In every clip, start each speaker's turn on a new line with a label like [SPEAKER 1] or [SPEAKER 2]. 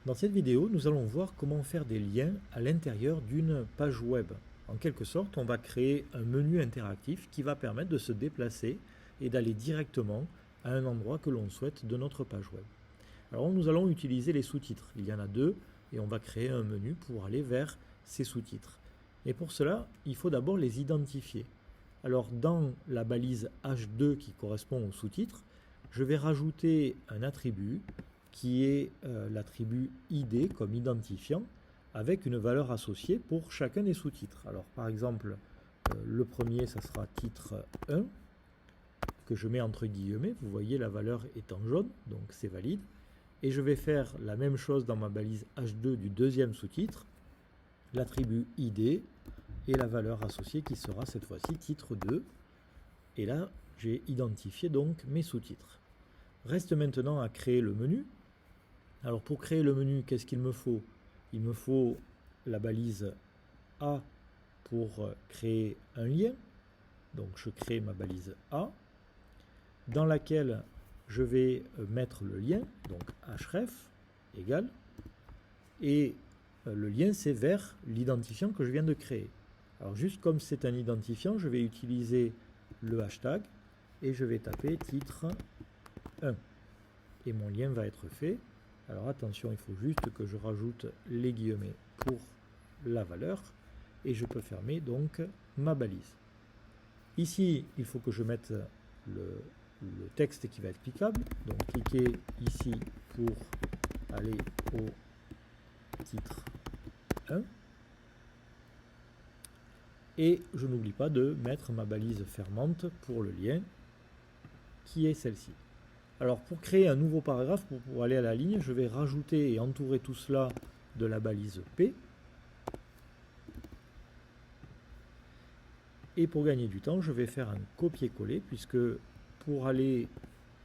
[SPEAKER 1] Dans cette vidéo, nous allons voir comment faire des liens à l'intérieur d'une page web. En quelque sorte, on va créer un menu interactif qui va permettre de se déplacer et d'aller directement à un endroit que l'on souhaite de notre page web. Alors nous allons utiliser les sous-titres. Il y en a deux et on va créer un menu pour aller vers ces sous-titres. Et pour cela, il faut d'abord les identifier. Alors dans la balise H2 qui correspond au sous-titre, je vais rajouter un attribut qui est l'attribut ID comme identifiant avec une valeur associée pour chacun des sous-titres. Alors par exemple, le premier, ça sera titre 1, que je mets entre guillemets, vous voyez la valeur est en jaune, donc c'est valide. Et je vais faire la même chose dans ma balise H2 du deuxième sous-titre, l'attribut ID et la valeur associée qui sera cette fois-ci titre 2. Et là, j'ai identifié donc mes sous-titres. Reste maintenant à créer le menu. Alors pour créer le menu, qu'est-ce qu'il me faut? Il me faut la balise A pour créer un lien. Donc je crée ma balise A, dans laquelle je vais mettre le lien, donc href égale, et le lien c'est vers l'identifiant que je viens de créer. Alors juste comme c'est un identifiant, je vais utiliser le hashtag et je vais taper titre 1. Et mon lien va être fait. Alors attention, il faut juste que je rajoute les guillemets pour la valeur et je peux fermer donc ma balise. Ici, il faut que je mette le texte qui va être cliquable. Donc cliquez ici pour aller au titre 1. Et je n'oublie pas de mettre ma balise fermante pour le lien qui est celle-ci. Alors pour créer un nouveau paragraphe, pour aller à la ligne, je vais rajouter et entourer tout cela de la balise P. Et pour gagner du temps, je vais faire un copier-coller, puisque pour aller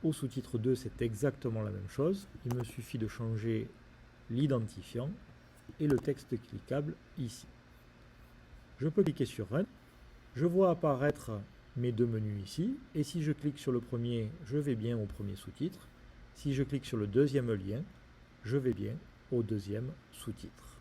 [SPEAKER 1] au sous-titre 2, c'est exactement la même chose. Il me suffit de changer l'identifiant et le texte cliquable ici. Je peux cliquer sur Run. Je vois apparaître mes deux menus ici, et si je clique sur le premier, je vais bien au premier sous-titre. Si je clique sur le deuxième lien, je vais bien au deuxième sous-titre.